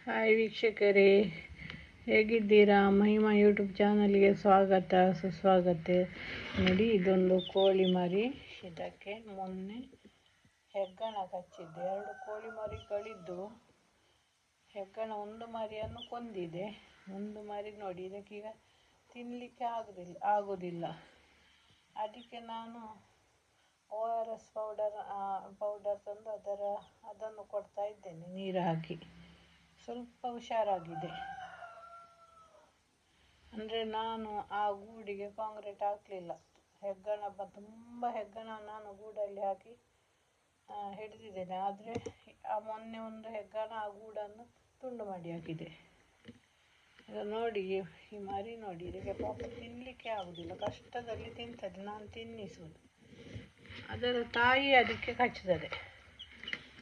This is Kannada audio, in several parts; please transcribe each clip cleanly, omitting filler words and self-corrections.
ಹಾಯ್ ವೀಕ್ಷಕರೇ, ಹೇಗಿದ್ದೀರಾ? ಮಹಿಮಾ ಯೂಟ್ಯೂಬ್ ಚಾನಲ್ಗೆ ಸ್ವಾಗತ ಸುಸ್ವಾಗತ. ನೋಡಿ, ಇದೊಂದು ಕೋಳಿ ಮರಿ. ಇದಕ್ಕೆ ಮೊನ್ನೆ ಹೆಗ್ಗಣ ಕಚ್ಚಿದ್ದೆ. 2 ಕೋಳಿ ಮರಿಗಳಿದ್ದು ಹೆಗ್ಗಣ ಒಂದು ಮರಿಯನ್ನು ಕೊಂದಿದೆ. ಒಂದು ಮರಿ ನೋಡಿ, ಇದಕ್ಕೀಗ ತಿನ್ನಲಿಕ್ಕೆ ಆಗೋದಿಲ್ಲ. ಅದಕ್ಕೆ ನಾನು ORS ಪೌಡರ್ ತಂದು ಅದನ್ನು ಕೊಡ್ತಾ ಇದ್ದೇನೆ, ನೀರು ಹಾಕಿ. ಸ್ವಲ್ಪ ಹುಷಾರಾಗಿದೆ. ಅಂದರೆ ನಾನು ಆ ಗೂಡಿಗೆ ಕಾಂಕ್ರೀಟ್ ಹಾಕಲಿಲ್ಲ. ತುಂಬ ಹೆಗ್ಗಣ ನಾನು ಗೂಡಲ್ಲಿ ಹಾಕಿ ಹಿಡಿದಿದ್ದೇನೆ. ಆದರೆ ಮೊನ್ನೆ ಒಂದು ಹೆಗ್ಗಣ ಆ ಗೂಡನ್ನು ತುಂಡು ಮಾಡಿ ಹಾಕಿದೆ. ನೋಡಿ, ಈ ಮರಿ ನೋಡಿ, ಇದಕ್ಕೆ ಪಾಪ ತಿನ್ನಲಿಕ್ಕೆ ಆಗೋದಿಲ್ಲ. ಕಷ್ಟದಲ್ಲಿ ತಿಂತದೆ, ನಾನು ತಿನ್ನಿಸುವುದು. ಅದರ ತಾಯಿ ಅದಕ್ಕೆ ಕಚ್ಚುತ್ತದೆ.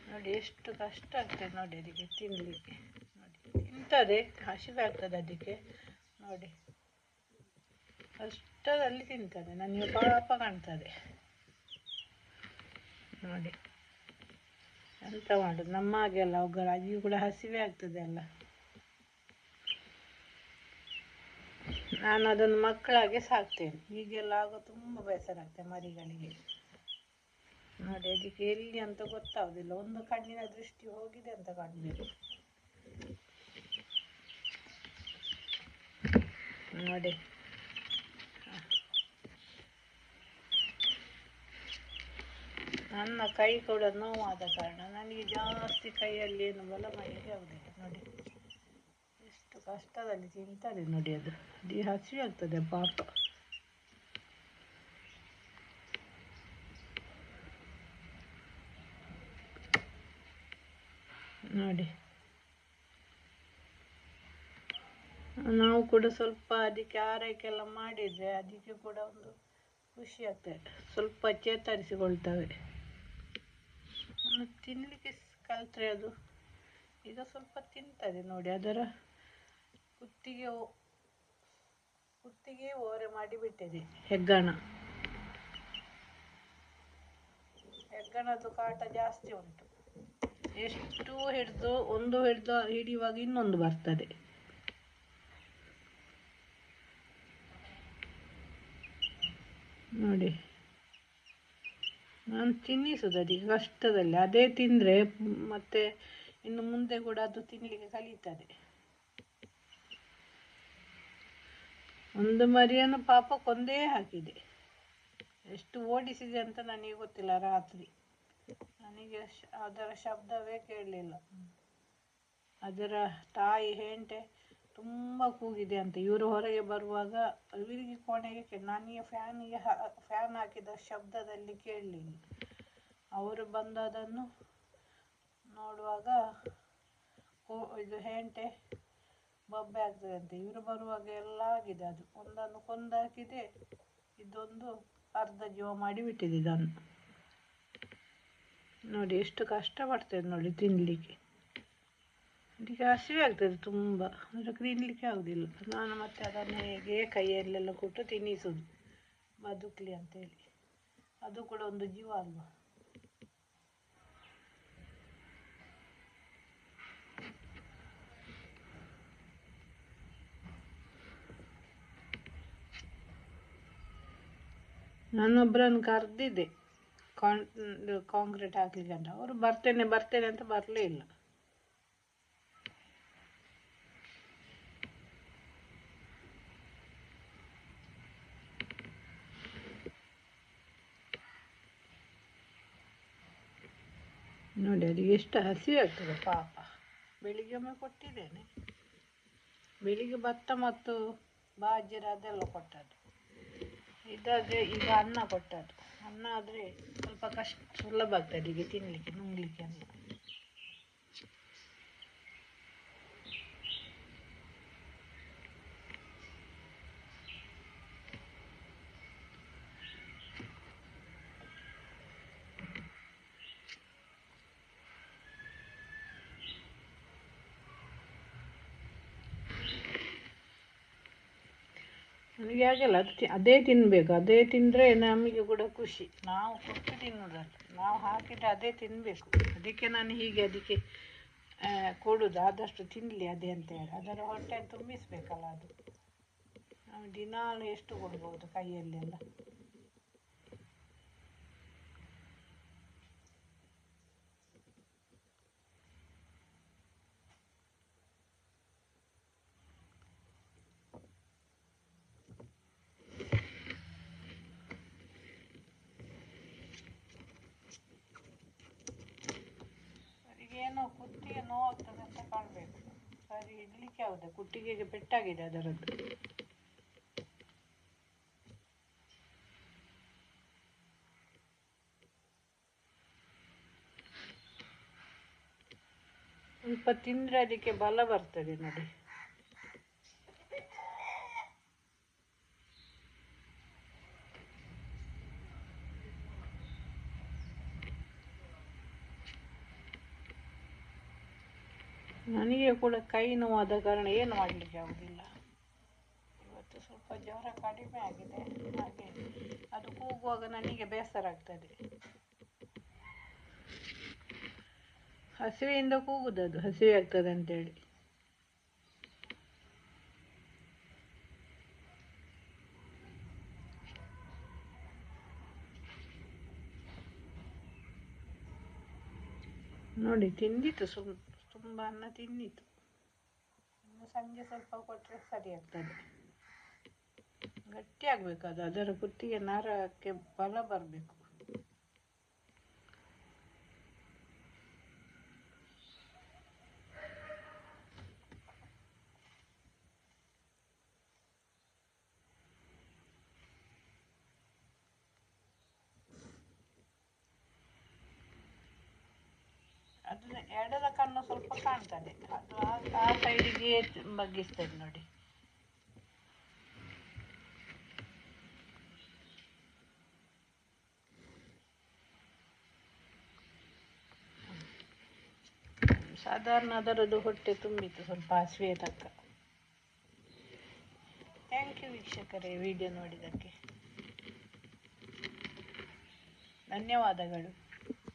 ನೋಡಿ ಎಷ್ಟು ಕಷ್ಟ ಆಗ್ತದೆ ನೋಡಿ ಅದಕ್ಕೆ ತಿನ್ನಲಿಕ್ಕೆ. ನೋಡಿ, ತಿಂತದೆ, ಹಸಿವಾಗ್ತದೆ ಅದಕ್ಕೆ. ನೋಡಿ, ಕಷ್ಟದಲ್ಲಿ ತಿಂತದೆ. ನನಗೆ ಪಾಪ ಕಾಣ್ತದೆ. ನೋಡಿ ಎಂತ ಮಾಡೋದು, ನಮ್ಮ ಹಾಗೆ ಅಲ್ಲ, ಅವುಗಳ ಅಜ್ಜಿ ಕೂಡ ಹಸಿವೆ ಆಗ್ತದೆ ಅಲ್ಲ. ನಾನು ಅದನ್ನು ಮಕ್ಕಳಾಗೆ ಸಾಕ್ತೇನೆ. ಹೀಗೆಲ್ಲ ಆಗೋ ತುಂಬ ಬೇಸರ ಆಗ್ತದೆ ಮರಿಗಳಿಗೆ. ನೋಡಿ, ಅದಕ್ಕೆ ಎಲ್ಲಿ ಅಂತ ಗೊತ್ತಾಗೋದಿಲ್ಲ. ಒಂದು ಕಣ್ಣಿನ ದೃಷ್ಟಿ ಹೋಗಿದೆ ಅಂತ ಕಾಣಬೇಕು. ನೋಡಿ, ನನ್ನ ಕೈ ಕೂಡ ನೋವಾದ ಕಾರಣ ನನಗೆ ಜಾಸ್ತಿ ಕೈಯಲ್ಲಿ ಏನು ಬಲ ಮಾಡಲಿಕ್ಕೆ ಆಗುದಿಲ್ಲ. ನೋಡಿ ಎಷ್ಟು ಕಷ್ಟದಲ್ಲಿ ತಿಂತದೆ ನೋಡಿ. ಅದು ಹಸಿವೆ ಆಗ್ತದೆ ಪಾಪ. ನೋಡಿ, ನಾವು ಕೂಡ ಸ್ವಲ್ಪ ಅದಕ್ಕೆ ಆರೈಕೆ ಎಲ್ಲ ಮಾಡಿದರೆ ಅದಕ್ಕೆ ಕೂಡ ಒಂದು ಖುಷಿ ಆಗ್ತದೆ. ಸ್ವಲ್ಪ ಚೇತರಿಸಿಕೊಳ್ತವೆ. ತಿನ್ನಲಿಕ್ಕೆ ಕಲ್ತ್ರೆ ಅದು ಈಗ ಸ್ವಲ್ಪ ತಿಂತದೆ ನೋಡಿ. ಅದರ ಕುತ್ತಿಗೆ ಓರೆ ಮಾಡಿಬಿಟ್ಟಿದೆ ಹೆಗ್ಗಣದ್ದು ಕಾಟ ಜಾಸ್ತಿ ಉಂಟು. ಎಷ್ಟು ಹಿಡಿಯುವಾಗ ಇನ್ನೊಂದು ಬರ್ತದೆ. ನೋಡಿ, ನಾನು ತಿನ್ನಿಸುದು ಅದಕ್ಕೆ ಕಷ್ಟದಲ್ಲಿ. ಅದೇ ತಿಂದರೆ ಮತ್ತೆ ಇನ್ನು ಮುಂದೆ ಕೂಡ ಅದು ತಿನ್ನಲಿಕ್ಕೆ ಕಲಿತದೆ. ಒಂದು ಮರಿಯನ್ನು ಪಾಪ ಕೊಂದೇ ಹಾಕಿದೆ. ಎಷ್ಟು ಓಡಿಸಿದೆ ಅಂತ ನನಗೆ ಗೊತ್ತಿಲ್ಲ. ರಾತ್ರಿ ನನಗೆ ಅದರ ಶಬ್ದವೇ ಕೇಳಲಿಲ್ಲ. ಅದರ ತಾಯಿ ಹೆಂಟೆ ತುಂಬ ಕೂಗಿದೆ ಅಂತ. ಇವರು ಹೊರಗೆ ಬರುವಾಗ ಇವರಿಗೆ ಕೋಣೆಗೆ ನನಗೆ ಫ್ಯಾನ್ ಹಾಕಿದ ಶಬ್ದದಲ್ಲಿ ಕೇಳಲಿಲ್ಲ. ಅವರು ಬಂದು ಅದನ್ನು ನೋಡುವಾಗ ಇದು ಹೆಂಟೆ ಬೊಬ್ಬೆ ಆಗ್ತದೆ ಅಂತ. ಇವರು ಬರುವಾಗ ಎಲ್ಲ ಆಗಿದೆ. ಅದು ಒಂದನ್ನು ಕೊಂದಾಕಿದೆ, ಇದೊಂದು ಅರ್ಧ ಜೀವ ಮಾಡಿಬಿಟ್ಟಿದೆ ಇದನ್ನು. ನೋಡಿ ಎಷ್ಟು ಕಷ್ಟಪಡ್ತದೆ ನೋಡಿ ತಿನ್ನಲಿಕ್ಕೆ. ಅದಕ್ಕೆ ಹಸಿವೆ ಆಗ್ತದೆ ತುಂಬ, ಅದಕ್ಕೆ ತಿನ್ನಲಿಕ್ಕೆ ಆಗೋದಿಲ್ಲ. ನಾನು ಮತ್ತೆ ಅದನ್ನು ಹೇಗೆ ಕೈಯಲ್ಲೆಲ್ಲ ಕೊಟ್ಟು ತಿನ್ನಿಸೋದು, ಬದುಕಲಿ ಅಂತೇಳಿ. ಅದು ಕೂಡ ಒಂದು ಜೀವ ಅಲ್ವಾ. ನಾನೊಬ್ಬರನ್ನು ಕರೆದಿದ್ದೆ ಕಾಂಕ್ರೀಟ್ ಹಾಕ್ಲಿಕ್ಕೆ ಅಂತ. ಅವರು ಬರ್ತೇನೆ ಅಂತ ಬರಲೇ ಇಲ್ಲ. ನೋಡಿ, ಅದು ಎಷ್ಟು ಹಸಿವೆ ಆಗ್ತದೆ ಪಾಪ. ಬೆಳಿಗ್ಗೆ ಒಮ್ಮೆ ಕೊಟ್ಟಿದ್ದೇನೆ. ಬೆಳಿಗ್ಗೆ ಭತ್ತ ಮತ್ತು ಬಾಜರ ಅದೆಲ್ಲ ಕೊಟ್ಟದ್ದು. ಇದಾದರೆ ಈಗ ಅನ್ನ ಕೊಟ್ಟದ್ದು. ಅನ್ನ ಆದರೆ ಸ್ವಲ್ಪ ಸುಲಭ ಆಗ್ತದೆ ಈಗ ತಿನ್ನಲಿಕ್ಕೆ, ನುಂಗ್ಲಿಕ್ಕೆ ಅನ್ನ. ನನಗೆ ಹಾಗೆಲ್ಲ ಅದೇ ತಿನ್ನಬೇಕು. ಅದೇ ತಿಂದರೆ ನಮಗೆ ಕೂಡ ಖುಷಿ. ನಾವು ಕೊಟ್ಟು ತಿನ್ನೋದಲ್ಲ, ನಾವು ಹಾಕಿದರೆ ಅದೇ ತಿನ್ನಬೇಕು. ಅದಕ್ಕೆ ನಾನು ಹೀಗೆ ಅದಕ್ಕೆ ಕೊಡೋದು, ಆದಷ್ಟು ತಿನ್ನಲಿ ಅದೇ ಅಂತೇಳಿ. ಅದರ ಹೊಟ್ಟೆ ತುಂಬಿಸಬೇಕಲ್ಲ ಅದು. ನಾವು ದಿನಾಲು ಎಷ್ಟು ಕೊಡ್ಬೋದು ಕೈಯಲ್ಲೆಲ್ಲ. ಏನೋ ಕುತ್ತಿಗೆ ನೋವಾಗ್ತದೆ ಅಂತ ಕಾಣಬೇಕು. ಸರಿ ಇಡ್ಲಿಕ್ಕೆ ಯಾವುದು, ಕುತ್ತಿಗೆಗೆ ಪೆಟ್ಟಾಗಿದೆ ಅದರದ್ದು. ಸ್ವಲ್ಪ ತಿಂದರೆ ಅದಕ್ಕೆ ಬಲ ಬರ್ತದೆ ನೋಡಿ. ನನಗೆ ಕೂಡ ಕೈ ನೋವಾದ ಕಾರಣ ಏನು ಮಾಡಲಿಕ್ಕೆ ಆಗುದಿಲ್ಲ. ಇವತ್ತು ಸ್ವಲ್ಪ ಜ್ವರ ಕಡಿಮೆ ಆಗಿದೆ, ಹಾಗೆ ಅದು ಕೂಗುವಾಗ ನನಗೆ ಬೇಸರ ಆಗ್ತದೆ. ಹಸಿವೆಯಿಂದ ಕೂಗುದದು, ಹಸಿವೆ ಆಗ್ತದೆ ಅಂತೇಳಿ. ನೋಡಿ ತಿಂದಿತ್ತು, ತುಂಬ ಅನ್ನ ತಿಂದಿತ್ತು. ಇನ್ನು ಸಂಜೆ ಸ್ವಲ್ಪ ಕೊಟ್ಟರೆ ಸರಿ ಆಗ್ತದೆ. ಗಟ್ಟಿ ಆಗಬೇಕು ಅದು, ಅದರ ಕುತ್ತಿಗೆ ನರಕ್ಕೆ ಬಲ ಬರಬೇಕು. ಅದನ್ನ ಎಡದ ಕಣ್ಣು ಸ್ವಲ್ಪ ಕಾಣ್ತದೆ, ಅದು ಆ ಸೈಡಿಗೆ ಬಗ್ಗಿಸ್ತದೆ ನೋಡಿ. ಸಾಧಾರಣ ಅದರದ್ದು ಹೊಟ್ಟೆ ತುಂಬಿತ್ತು, ಸ್ವಲ್ಪ ಹಸಿವೆ ತಕ್ಕ. ಥ್ಯಾಂಕ್ ಯು ವೀಕ್ಷಕರೇ, ವಿಡಿಯೋ ನೋಡಿದ್ದಕ್ಕೆ ಧನ್ಯವಾದಗಳು.